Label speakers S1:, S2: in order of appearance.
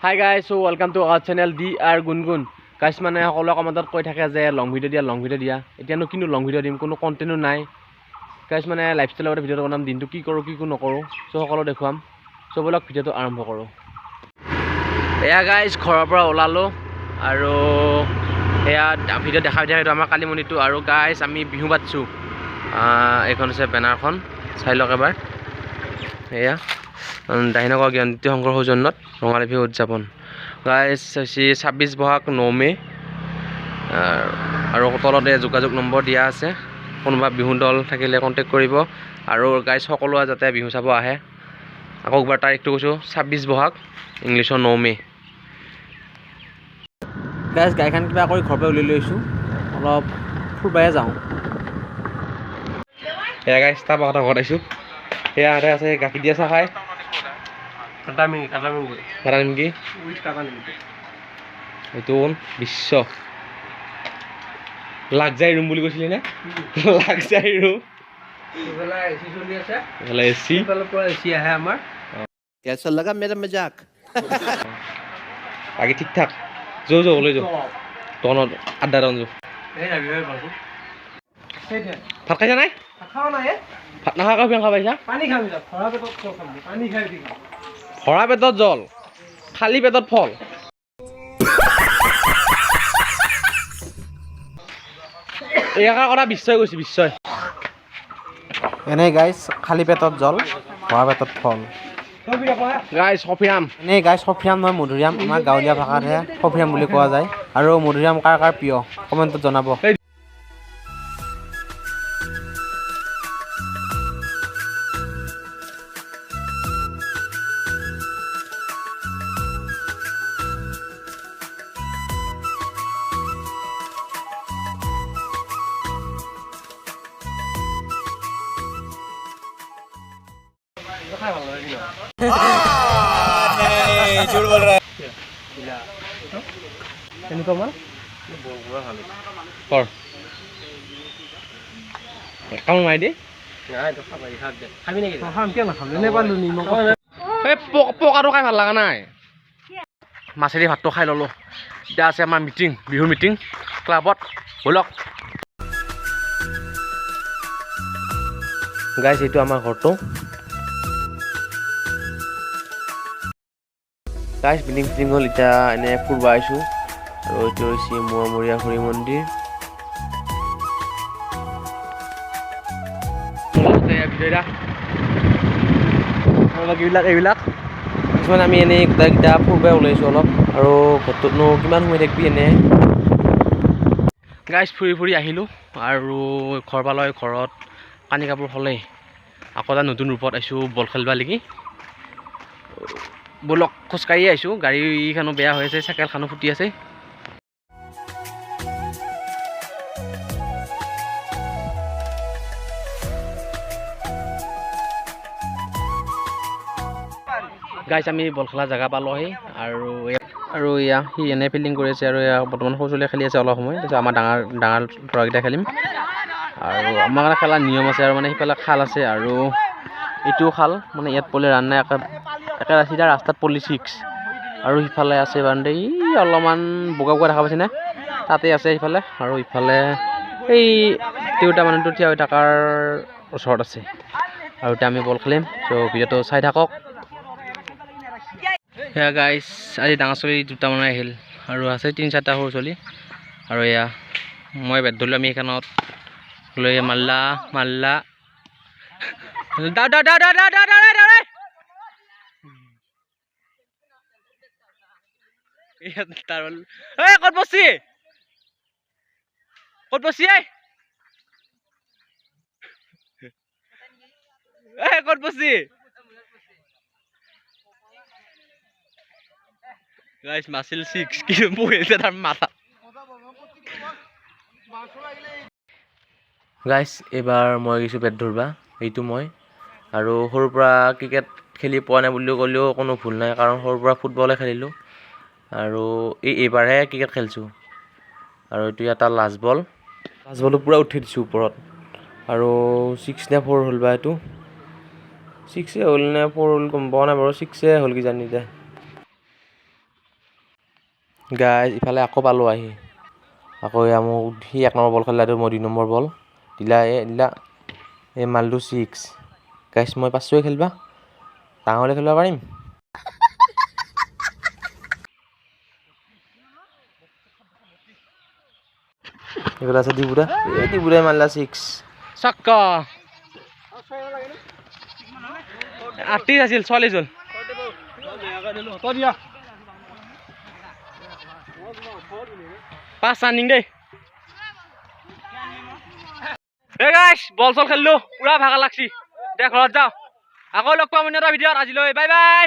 S1: Hi guys, so welcome to our channel DR Gungun. Guys, মানে সকলোৱে কমেণ্টত কৈ থাকে যে লং ভিডিঅ' দিয়া। এতিয়ানো কিনো লং ভিডিঅ' দিম, কোনো কণ্টেণ্টো নাই। গাইজ মানে লাইফষ্টাইলৰ ভিডিঅ'টো বনাম, দিনটো কি কৰোঁ কি নকৰোঁ চ' সকলো দেখুৱাম। চ' ব'লক ভিডিঅ'টো আৰম্ভ কৰোঁ। এয়া গাইজ ঘৰৰ পৰা ওলালোঁ আৰু এয়া ভিডিঅ' দেখাই এইটো আমাৰ কালি মন্দিৰটো। আৰু গাইজ আমি বিহু পাতিছোঁ। এইখন হৈছে বেনাৰখন, চাই লওক এবাৰ। এয়া দাহিনগৰ জ্ঞানজ্যোতি শংকৰ সৌজন্যত ৰঙালী বিহু উদযাপন। গাইজ হৈছে 26 বহাগ 9 মে' আৰু তলতে যোগাযোগ নম্বৰ দিয়া আছে। কোনোবা বিহু দল থাকিলে কণ্টেক্ট কৰিব। আৰু গাইজ সকলোৱে যাতে বিহু চাব আহে। আকৌ একবাৰ তাৰিখটো কৈছোঁ 26 বহাগ, ইংলিছৰ 9 মে'। গাইজ গাড়ীখন কিবা কৰি ঘৰৰ পৰা উলিয়াই লৈ আহিছোঁ, অলপ ফুৰবাই যাওঁ। এয়া গাইজ তাৰপৰা এটা ঘৰত আহিছোঁ। সেয়া আছে গাখীৰ দিয়া চাহ খাই কাটা নিমকি এইটো বিশ্ব লাক্সাৰী ৰুম বুলি কৈছিলি নে? লাক্সাৰী ৰুম এচি আহে আমাৰ।
S2: कैसा लगा मेरा मजाक?
S1: বাকী ঠিক ঠাক। যৌ লৈ যাওঁ তনত আড্ডা ৰন যৌ। ভাত খাইছা নাই? ভাত নাখাওঁ খাব পাৰিছা? ভৰা পেটত জল, খালী পেটত ফল। এয়াৰ কথা বিশ্বই কৈছে, বিশ্বই।
S2: এনেই গাইজ খালী পেটত জল, ভৰা পেটত ফল।
S1: গাইজ সফিৰাম।
S2: এনেই গাইজ সফিৰাম নহয় মধুৰিআম, আমাৰ গাঁৱলীয়া ভাষাতহে সফিৰাম বুলি কোৱা যায়। আৰু মধুৰিআম কাৰ কাৰ প্ৰিয় কমেণ্টত জনাব।
S1: কামোৰ মাৰি দি পকাটো খাই ভাল লগা নাই। মাছেদি ভাতটো খাই ল'লোঁ। এতিয়া আছে আমাৰ মিটিং, বিহুৰ মিটিং ক্লাবত। ব'লক গাইজ, এইটো আমাৰ ঘৰটো। গাইজ মিটিং হ'ল, এতিয়া এনেই ফুৰিব আহিছোঁ। আৰু এইটো হৈছে মোৱামৰীয়া হৰি মন্দিৰ। এইবিলাক কিছুমান আমি এনেই গোটেইকেইটা ফুৰিব ওলাইছোঁ অলপ। আৰু ঘৰটোতনো কিমান সময় থাকিবি এনেই। গাইজ ফুৰি আহিলোঁ আৰু ঘৰ পালোঁ। ঘৰত কানি কাপোৰ হ'লেই আকৌ এটা নতুন ৰূপত আহিছোঁ বল খেলিবা লাগি। বলক খোজকাঢ়ি আহিছোঁ, গাড়ীখনো বেয়া হৈ আছে, চাইকেলখনো ফুটি আছে। গাইজ আমি বল খেলা জেগা পালোঁহি। আৰু এয়া সি এনে ফিল্ডিং কৰি আছে। আৰু এয়া বৰ্তমান সৰু ছোৱালীয়ে খেলি আছে অলপ সময়। তাৰপিছত আমাৰ ডাঙৰ ল'ৰাকেইটা খেলিম। আৰু আমাৰ কাৰণে খেলাৰ নিয়ম আছে। আৰু মানে সিফালে খাল আছে আৰু এইটোও খাল, মানে ইয়াত পলে ৰান নাই। একে চিধা ৰাস্তাত পলি 6। আৰু সিফালে আছে বাউণ্ডেৰী অলপমান বগা দেখা পাইছেনে? তাতে আছে সিফালে। আৰু ইফালে এই তিৰোতা মানুহটো থিয় হৈ থকাৰ ওচৰত আছে। আৰু এতিয়া আমি বল খেলিম। চ' ভিডিঅ'টো চাই থাকক। সেয়া গাইজ আজি ডাঙৰ ছোৱালী দুটামান আহিল আৰু আছে 3-4টা সৰু ছোৱালী। আৰু এয়া মই বেট ধৰিলোঁ। আমি এইখনত লৈ মাল্লা ক'ত বসছি ক'ত বসছি গাইজ মাছিল 6 কিন্তু বহিছে তাৰ মাথা। গাইজ এইবাৰ মই গৈছোঁ বেট ধৰিবা। এইটো মই আৰু সৰুৰ পৰা ক্ৰিকেট খেলি পোৱা নাই বুলি ক'লেও কোনো ভুল নাই, কাৰণ সৰুৰ পৰা ফুটবলে খেলিলোঁ। আৰু এইবাৰহে ক্ৰিকেট খেলিছোঁ। আৰু এইটো এটা লাষ্ট বলটো পূৰা উঠি দিছোঁ ওপৰত। আৰু 6 নে 4 হ'ল বা এইটো 6 হ'ল নে 4 হ'ল গম পোৱা নাই বাৰু। 6 হ'ল কিজানি এতিয়া।
S2: গাইজ ইফালে আকৌ পালোঁ আহি আকৌ এয়া মোক সি 1 নম্বৰ বল খেলিলাটো মই 2 নম্বৰ বল দিলা এই মালটো 6 গাইজ মই পাছোৱে খেলিবা ডাঙৰলৈ খেলিব পাৰিম এইফালে আছে ডিবুদা এই ডিবুদাই মাৰিলা 6
S1: চাক্কা 38 আছিল 44 হ'ল পাঁচ ৰানিং দেই গাইছ বল চল খেলিলো পুৰা ভাগা লাগছি এতিয়া ঘৰত যাওঁ আকৌ লগ পাম অন্য এটা ভিডিঅ'ত আজিলৈ বাই বাই